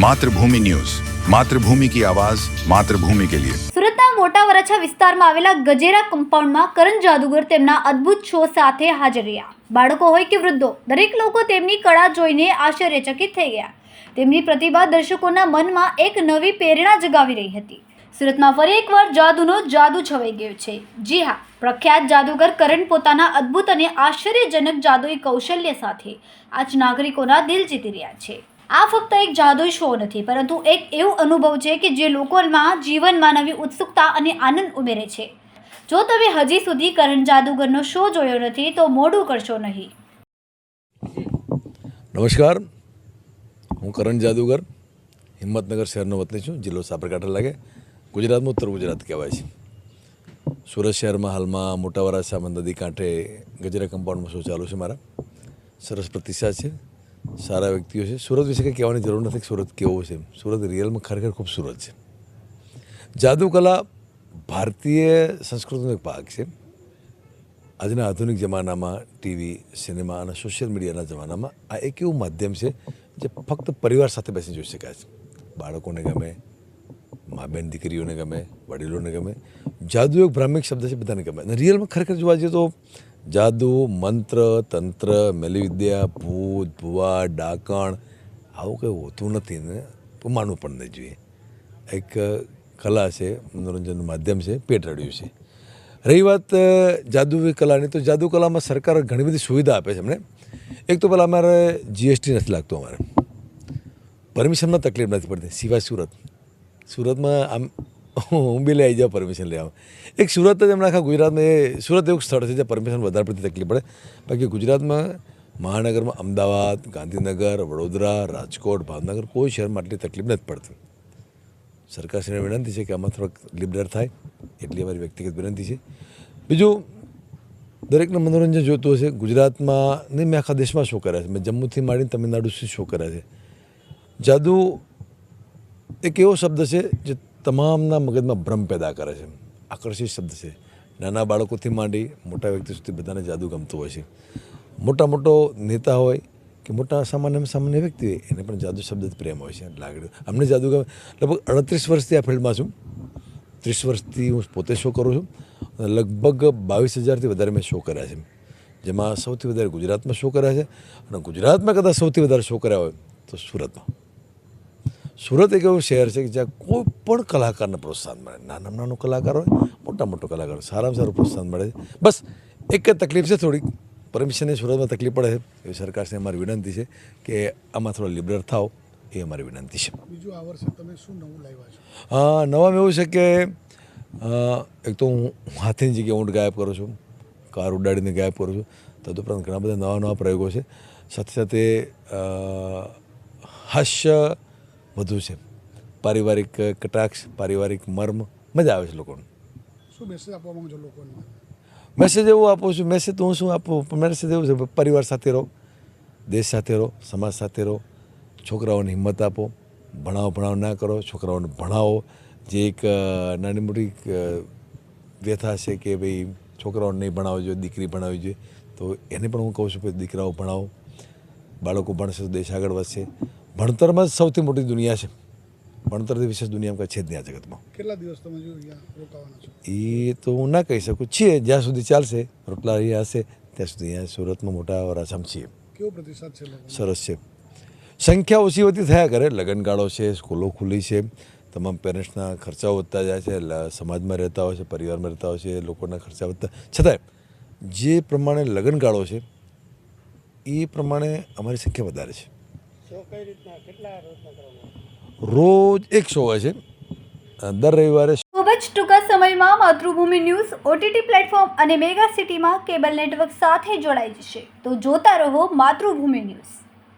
मातृभूमि न्यूज, मातृभूमि की आवाज, मातृभूमि के लिए। સુરતના મોટા વરાછા વિસ્તારમાં આવેલા ગજેરા કમ્પાઉન્ડમાં કરણ જાદુગર તેમના અદ્ભુત શો સાથે હાજર રહ્યા. બાળકો હોય કે વૃદ્ધો, દરેક લોકો તેમની કળા જોઈને આશ્ચર્યચકિત થઈ ગયા. તેમની પ્રતિભા દર્શકોના મનમાં એક નવી પ્રેરણા જગાવી રહી હતી. સુરતમાં ફરી એકવાર જાદુનો જાદુ છવાઈ ગયો છે. જી હા, પ્રખ્યાત જાદુગર કરણ પોતાના અદ્ભુત અને આશ્ચર્યજનક જાદુઈ કૌશલ્ય સાથે આજ નાગરિકોના દિલ જીતી રહ્યા છે. આ ફક્ત એક જાદુઈ શો નથી, પરંતુ એક એવું અનુભવ છે કે જે લોકોમાં જીવનમાં નવી ઉત્સુકતા અને આનંદ ઉમેરે છે. જો તમે હજી સુધી કરણ જાદુગરનો શો જોયો નથી તો મોડું કરશો નહીં. નમસ્કાર, હું કરણ જાદુગર હિંમતનગર શહેરનો વતની છું. જિલ્લો સાબરકાંઠા લાગે. ગુજરાતમાં ઉત્તર ગુજરાત કહેવાય છે. સુરત શહેરમાં હાલમાં મોટા વરાછામાં નદી કાંઠે ગજરા કમ્પાઉન્ડમાં શો ચાલુ છે. મારા સરસ પ્રતિસાદ છે, સારા વ્યક્તિઓ છે. સુરત વિશે કંઈ કહેવાની જરૂર નથી કે સુરત કેવો છે. સુરત રિયલમાં ખરેખર ખૂબસૂરત છે. જાદુકલા ભારતીય સંસ્કૃતિનો એક ભાગ છે. આજના આધુનિક જમાનામાં ટીવી, સિનેમા અને સોશિયલ મીડિયાના જમાનામાં આ એક એવું માધ્યમ છે જે ફક્ત પરિવાર સાથે બેસી જોઈ શકાય છે. બાળકોને ગમે, મા બેન દીકરીઓને ગમે, વડીલોને ગમે. જાદુ એક ભ્રામિક શબ્દ છે, બધાને ગમે. અને રિયલમાં ખરેખર જોવા જઈએ તો જાદુ, મંત્ર, તંત્ર, મેલીવિદ્યા, ભૂત, ભુવા, ડાકણ આવું કંઈ હોતું નથી ને માનવું પણ નહીં જોઈએ. એક કલા છે, મનોરંજનનું માધ્યમ છે, પેટ રડ્યું છે. રહી વાત જાદુઈ કલાની, તો જાદુ કલામાં સરકાર ઘણી બધી સુવિધા આપે છે અમને. એક તો પહેલાં અમારે જીએસટી નથી લાગતું, અમારે પરમિશનમાં તકલીફ નથી પડતી. સિવાય સુરતમાં આમ હું બી લઈ આવી જાઉં પરમિશન લેવા. એક સુરત જ હમણાં આખા ગુજરાતમાં સુરત એવું સ્થળ છે જ્યાં પરમિશન વધારે પડતી તકલીફ પડે. બાકી ગુજરાતમાં મહાનગરમાં અમદાવાદ, ગાંધીનગર, વડોદરા, રાજકોટ, ભાવનગર કોઈ શહેરમાં આટલી તકલીફ નથી પડતી. સરકારશ્રીને વિનંતી છે કે આમાં થોડોક લીબડર થાય, એટલી અમારી વ્યક્તિગત વિનંતી છે. બીજું, દરેકને મનોરંજન જોતું હશે. ગુજરાતમાં નહીં, મેં આખા દેશમાં શો કર્યા છે. મેં જમ્મુથી માંડીને તમિલનાડુ સુધી શો કર્યા છે. જાદુ એક એવો શબ્દ છે જે તમામના મગજમાં ભ્રમ પેદા કરે છે. આકર્ષિત શબ્દ છે. નાના બાળકોથી માંડી મોટા વ્યક્તિ સુધી બધાને જાદુ ગમતું હોય છે. મોટો નેતા હોય કે મોટા સામાન્ય વ્યક્તિ હોય, એને પણ જાદુ શબ્દથી પ્રેમ હોય છે, લાગણી. અમને જાદુ ગમે. લગભગ 38 વર્ષથી આ ફિલ્ડમાં છું. 30 વર્ષથી હું પોતે શો કરું છું. અને લગભગ 22,000થી વધારે મેં શો કર્યા છે, જેમાં સૌથી વધારે ગુજરાતમાં શો કર્યા છે. અને ગુજરાતમાં કદાચ સૌથી વધારે શો કર્યા હોય તો સુરતમાં. સુરત એક એવું શહેર છે કે જ્યાં કોઈ પણ કલાકારને પ્રોત્સાહન મળે. નાનો કલાકાર હોય, મોટો કલાકાર હોય, સારામાં સારું પ્રોત્સાહન મળે છે. બસ એક જ તકલીફ છે, થોડીક પરમિશનની સુરતમાં તકલીફ પડે છે. એવી સરકારશ્રીને અમારી વિનંતી છે કે આમાં થોડા લિબરલ થાવ, એ અમારી વિનંતી છે. બીજું આ વર્ષે તમે શું નવું લાવ્યા છો? નવામાં એવું છે કે એક તો હું હાથીની જગ્યાએ ઊંટ ગાયબ કરું છું, કાર ઉડાડીને ગાયબ કરું છું. તદુપરાંત ઘણા બધા નવા પ્રયોગો છે. સાથે હાસ્ય વધુ છે, પારિવારિક કટાક્ષ, પારિવારિક મર્મ. મજા આવે છે લોકોને. શું મેસેજ આપવા માંગો છો લોકોને? મેસેજ એવું આપું છું. મેસેજ તો હું શું આપું, મેસેજ એવું છે, પરિવાર સાથે રહો, દેશ સાથે રહો, સમાજ સાથે રહો. છોકરાઓને હિંમત આપો, ભણાવો ના કરો, છોકરાઓને ભણાવો. જે એક નાની મોટી વ્યથા છે કે ભાઈ છોકરાઓને નહીં ભણાવવી જોઈએ, દીકરી ભણાવવી જોઈએ, તો એને પણ હું કહું છું કે દીકરાઓ ભણાવો. બાળકો ભણશે તો દેશ આગળ વધશે. ભણતરમાં જ સૌથી મોટી દુનિયા છે. ભણતરથી વિશેષ દુનિયામાં કંઈ છે જ નહીં આ જગતમાં. કેટલા દિવસ તમે અહીંયા રોકાવાના છો? એ તો હું ના કહી શકું. છીએ જ્યાં સુધી ચાલશે, રોટલા અહીંયા હશે ત્યાં સુધી અહીંયા સુરતમાં મોટા વરાછામાં છીએ. કેવો પ્રતિસાદ છે લોકોનો? સરસ છે. સંખ્યા ઓછી વધતી થયા કરે. લગ્નગાળો છે, સ્કૂલો ખુલ્લી છે, તમામ પેરેન્ટ્સના ખર્ચાઓ વધતા જાય છે. સમાજમાં રહેતા હોય છે, પરિવારમાં રહેતા હોય છે, લોકોના ખર્ચા વધતા. છતાંય જે પ્રમાણે લગ્નગાળો છે એ પ્રમાણે અમારી સંખ્યા વધારે છે. રોજ એક શો હોય છે, દર રવિવારે. ખૂબ જ ટૂંકા સમયમાં માતૃભૂમિ ન્યૂઝ OTT પ્લેટફોર્મ અને મેગા સિટીમાં કેબલ નેટવર્ક સાથે જોડાઈ જશે. તો જોતા રહો માતૃભૂમિ ન્યૂઝ.